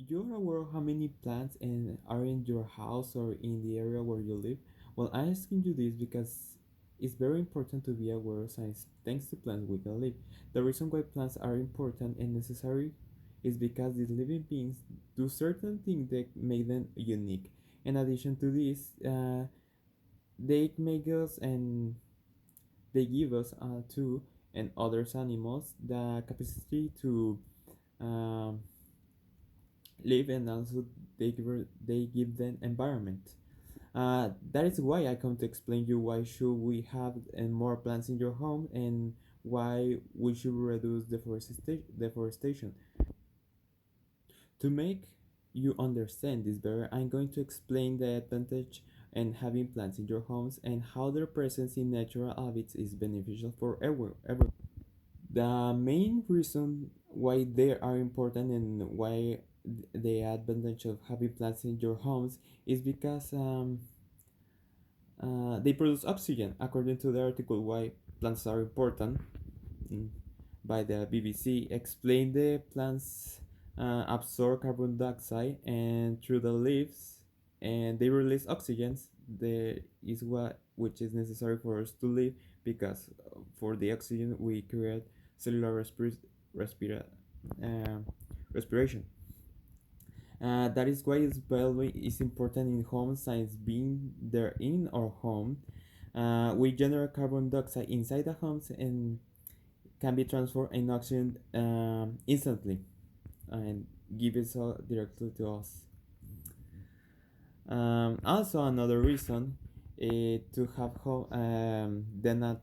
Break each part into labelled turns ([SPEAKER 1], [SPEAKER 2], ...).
[SPEAKER 1] You're aware of how many plants are in your house or in the area where you live? Well, I'm asking you this because it's very important to be aware of science. Thanks to plants, we can live. The reason why plants are important and necessary is because these living beings do certain things that make them unique. In addition to this, they make us and they give us too and others animals the capacity to um, live, and also they give them environment. That is why I come to explain you why should we have more plants in your home and why we should reduce deforestation. To make you understand this better, I'm going to explain the advantage and having plants in your homes and how their presence in natural habits is beneficial for everyone. The main reason why they are important and why the advantage of having plants in your homes is because they produce oxygen. According to the article Why Plants Are Important mm, by the BBC, explain the plants absorb carbon dioxide and through the leaves, and they release oxygen. There is what which is necessary for us to live, because for the oxygen we create cellular respira- uh, respiration. That is why spelling is important in home science. Being there in our home, we generate carbon dioxide inside the homes and can be transformed in oxygen instantly and give it so directly to us. Also, another reason to have home then at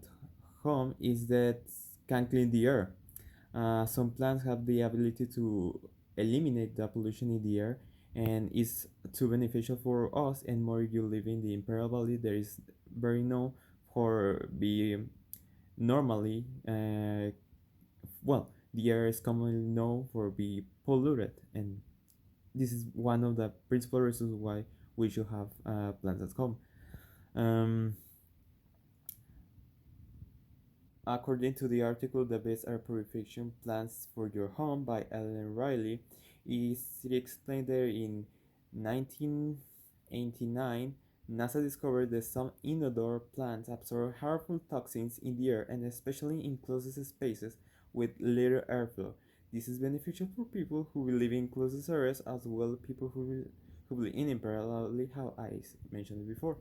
[SPEAKER 1] home is that can clean the air. Some plants have the ability to eliminate the pollution in the air and is too beneficial for us, and more if you live in the Imperial Valley. There is very known for be normally well, the air is commonly known for be polluted, and this is one of the principal reasons why we should have plants at home. um, According to the article, The Best Air Purification Plants for Your Home by Ellen Riley, is it explained there in 1989, NASA discovered that some indoor plants absorb harmful toxins in the air, and especially in closed spaces with little airflow. This is beneficial for people who live in closed areas as well as people who live in parallelly, how I mentioned before.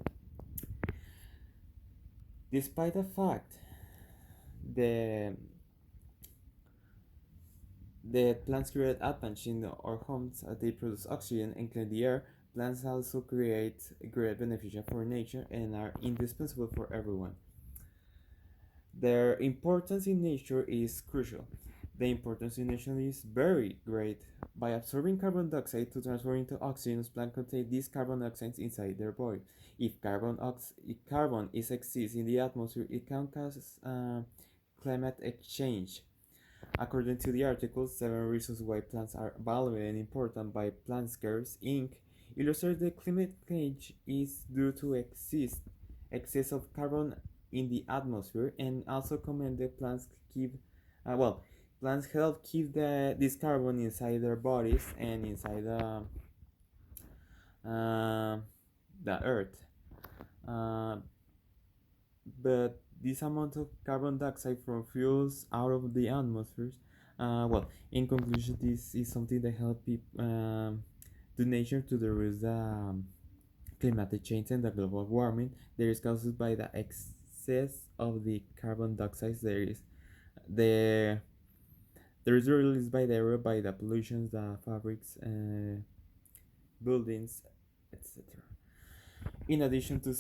[SPEAKER 1] Despite the fact the The plants create advantage in our homes as they produce oxygen and clean the air. Plants also create great beneficial for nature and are indispensable for everyone. Their importance in nature is crucial. The importance in nature is very great. By absorbing carbon dioxide to transfer into oxygen, plants contain these carbon dioxides inside their body. If carbon is exists in the atmosphere, it can cause climate exchange. According to the article, 7 Reasons Why Plants Are Valuable and Important by Plantscares Inc., illustrates that climate change is due to excess of carbon in the atmosphere, and also comment that uh, well, plants help keep this carbon inside their bodies and inside uh, the earth. Uh, but this amount of carbon dioxide from fuels out of the atmosphere, in conclusion, this is something that helps the nature to reduce the climatic change and the global warming that is caused by the excess of the carbon dioxide. The there is released by the air by the pollutions, the fabrics, buildings, etc. In addition to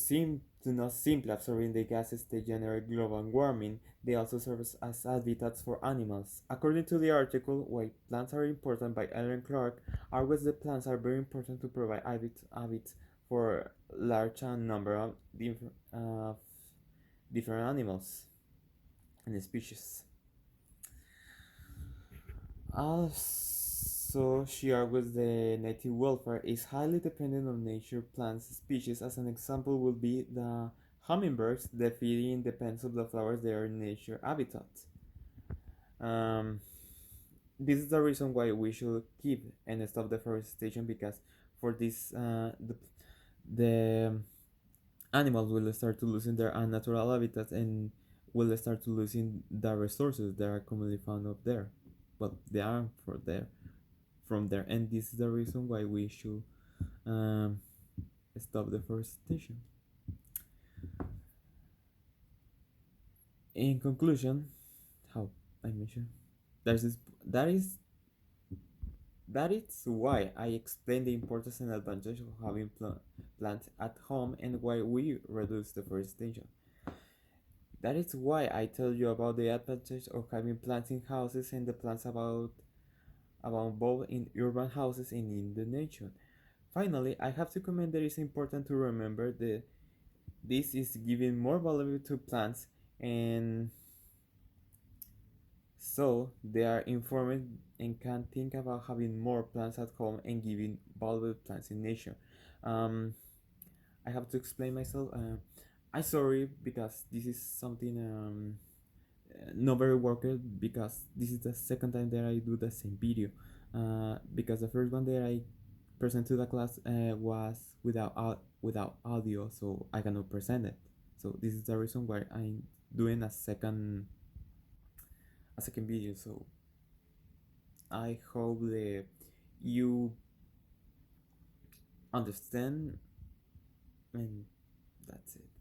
[SPEAKER 1] not simply absorbing the gases that generate global warming, they also serve as habitats for animals. According to the article Why Plants Are Important by Ellen Clark, argues that plants are very important to provide habits for large number of different animals and species. Also, she argues the native welfare is highly dependent on nature plants species. As an example would be the hummingbirds. The feeding depends on the flowers they are in nature habitat. Um, this is the reason why we should keep and stop deforestation, because for this the animals will start to losing their unnatural habitats and will start to losing the resources that are commonly found up there. Well, they are for there from there, and this is the reason why we should um, stop deforestation. In conclusion, how I mentioned, there's this that is that is why I explained the importance and advantage of having plants at home and why we reduce deforestation. That is why I tell you about the advantage of having plants in houses and the plants about both in urban houses and in the nature. Finally, I have to comment that it's important to remember that this is giving more value to plants, and so they are informed and can think about having more plants at home and giving valuable plants in nature. Um, I have to explain myself. I'm sorry because this is something not very worked, because this is the second time that I do the same video. Because the first one that I present to the class was without audio, so I cannot present it. So this is the reason why I'm doing a second video. So I hope that you understand, and that's it.